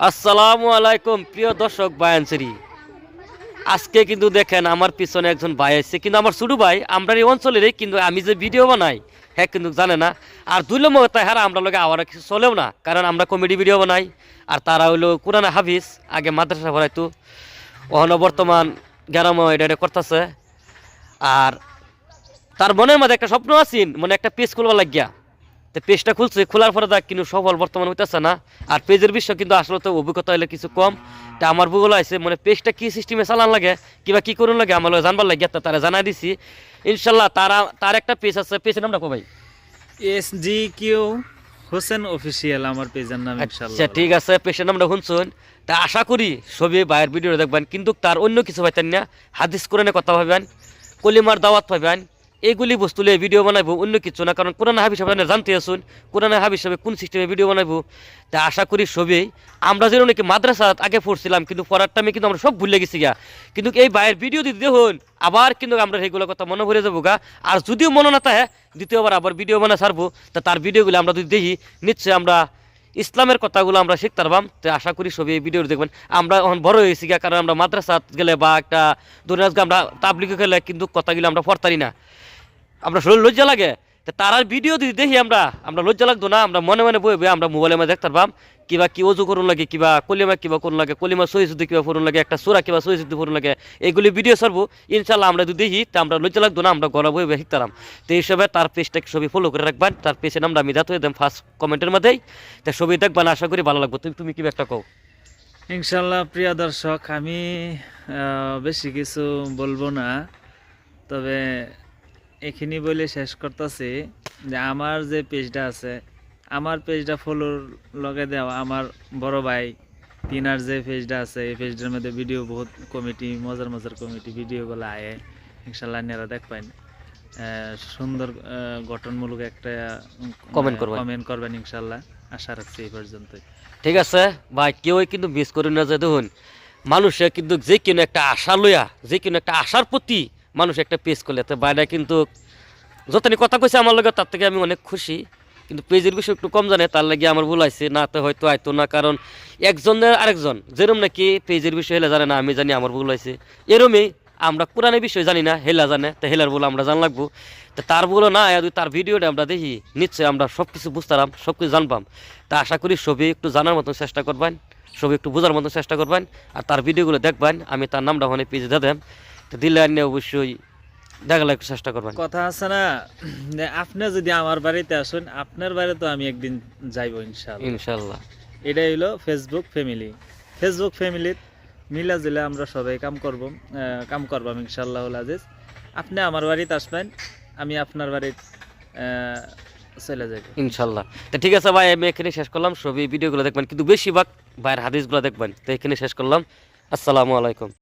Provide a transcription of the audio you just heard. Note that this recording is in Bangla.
আসসালামু আলাইকুম প্রিয় দর্শক বায়ানসেরি। আজকে কিন্তু দেখেন আমার পিছনে একজন ভাই আছে, কিন্তু আমার ছোট ভাই আমরা এই অঞ্চলেরই, কিন্তু আমি যে ভিডিও বানাই হ্যাঁ কিন্তু জানে না। আর দুই নম্বর তাই হারা আমরা লোকে আবার কিছু চলেও না, কারণ আমরা কমেডি ভিডিও বানাই। আর তারা হইলো কোরআনে হাফিজ, আগে মাদ্রাসা পড়াইতো, ওখানে বর্তমান গ্রামে এটা করতেছে। আর তার মনের মধ্যে একটা স্বপ্ন আছেন, মানে একটা পেজ খুলবার লাগিয়া। তো পেজটা খুলছে, খোলার পরে দেখ কিন্তু সফল বর্তমান হইতেছে না। আর পেজের বিষয় কিন্তু আসলে তো অভিজ্ঞতা হলে কিছু কম। তা আমার ভূগোল আছে, মানে পেজটা কি সিস্টেমে চালান লাগে কিংবা কি করুন লাগে আমার জানবার লাগে, তারা জানাই দিছি। ইনশাল্লাহ তার একটা পেজ আছে, পেজের নামটা কবাই SGQ হোসেন অফিসিয়াল আমার পেজের নাম আচ্ছা ইনশাআল্লাহ। ঠিক আছে, পেজের নামটা শুনছুন। তা আশা করি সবই ভাইয়ের ভিডিও দেখবেন, কিন্তু তার অন্য কিছু পাইতেন না। হাদিস কোরআনে কথা পাবেন, কলিমার দাওয়াত পাবেন, এইগুলি বস্তু লিয়ে ভিডিও বানাইবো, অন্য কিছু না। কারণ কোরআন হাফিজ হিসাবে জানতে আসুন কোরআন হাফিজ হিসাবে কোন সিস্টেমে ভিডিও বানাইবো। তা আশা করি সবই আমরা যেন নাকি মাদ্রাসা আগে পড়ছিলাম, কিন্তু পড়ার টাইমে কিন্তু আমরা সব ভুলে গেছি গা। কিন্তু এই ভাইয়ের ভিডিও দিতে দেখুন আবার কিন্তু আমরা সেইগুলো কথা মনে ভরে যাবো গা। আর যদিও মনে না থাকে দ্বিতীয়বার আবার ভিডিও বানা ছাড়বো, তা তার ভিডিওগুলো আমরা যদি দেখি নিশ্চয়ই আমরা ইসলামের কথাগুলো আমরা শিখতে পারবাম। তো আশা করি সবই এই ভিডিও দেখবেন। আমরা এখন বড় হয়েছি গা, কারণ আমরা মাদ্রাসা গেলে বা একটা দৈনাজকে আমরা তাবলিগে গেলে কিন্তু কথাগুলো আমরা পড়তারি না, আমরা শরীর লজ্জা লাগে। তা তার ভিডিও যদি দেখি আমরা আমরা লজ্জা লাগতো না, আমরা মনে মনে বই আমরা মোবাইলের মধ্যে দেখতে পারবাম কিবা কি অজু করুন লাগে, কিবা কলিমা কিবা করুন লাগে, কলিমা সহিশুদ্ধি কিবা করুন লাগে, একটা সুরা কিবা সহিশুদ্ধি করুন লাগে, এইগুলি ভিডিও ছাড়বো। ইনশাল্লাহ আমরা যদি দেখি তা আমরা লজ্জা লাগতো না, আমরা গলা বই শিখতাম। তো এই হিসাবে তার পেজটাকে ছবি ফলো করে রাখবেন, তার পেজের নামটা আমি যাতে একদম ফার্স্ট কমেন্টের মধ্যেই। তা ছবি দেখবেন, আশা করি ভালো লাগবে। তুমি কি একটা কও? ইনশাআল্লাহ প্রিয় দর্শক, আমি বেশি কিছু বলবো না, তবে এখানে বলে শেষ করতেছি যে আমার যে পেজটা আছে, আমার পেজটা ফলোর লগে দেওয়া আমার বড় ভাই তিনার যে পেজটা আছে, এই পেজটার মধ্যে ভিডিও বহুত কমিটি মজার মজার কমিটি ভিডিওগুলো আয়ে ইনশাল্লাহ আপনারা দেখবেন। সুন্দর গঠনমূলক একটা কমেন্ট করবেন ইনশাল্লাহ। আশা রাখছি এই পর্যন্তই। ঠিক আছে ভাই, কেউই কিন্তু মিস করি না যে দেখুন মানুষে কিন্তু যে কোনো একটা আশা লইয়া, যে কোনো একটা আশার প্রতি মানুষ একটা পেজ করলে, তো বাইরে কিন্তু যতনি কথা কইছে আমার লগে তার থেকে আমি অনেক খুশি। কিন্তু পেজের বিষয় একটু কম জানে, তার লাগে আমার ভুল আছে না, তো হয়তো আইতো না। কারণ একজনের আরেকজন যেরম নাকি পেজের বিষয় হেলা জানে না, আমি জানি আমার ভুল হয়েছে। এরমই আমরা কোরআনের বিষয় জানি না, হেলা জানে, তো হেলার ভুল আমরা জান লাগবো। তো তার ভুলও না, তার ভিডিওটা আমরা দেখি নিশ্চয়ই আমরা সব কিছু বুঝতাম, সব কিছু জানবাম। তা আশা করি সবই একটু জানার মতন চেষ্টা করবেন, সবই একটু বোঝার মতন চেষ্টা করবেন, আর তার ভিডিওগুলো দেখবেন। আমি তার নামটা ওখানে পেজে দেন, তো দিলে আনিয়ে অবশ্যই দেখালে একটু চেষ্টা করবেন। কথা আছে না যে আপনি যদি আমার বাড়িতে আসুন, আপনার বাড়ি তো আমি একদিন যাইব ইনশাআল্লাহ। ইনশাল্লাহ এটাই হলো ফেসবুক ফ্যামিলি। ফেসবুক ফ্যামিলির মিলা জিলা আমরা সবাই কাম করবাম ইনশাআল্লাহ আজিজ। আপনি আমার বাড়িতে আসবেন, আমি আপনার বাড়িতে চলে যাব ইনশাল্লাহ। তো ঠিক আছে ভাই, আমি এখানে শেষ করলাম। সবই ভিডিওগুলো দেখবেন, কিন্তু বেশিরভাগ ভাইয়ের হাদিসগুলো দেখবেন। তো এখানে শেষ করলাম। আসসালামু আলাইকুম।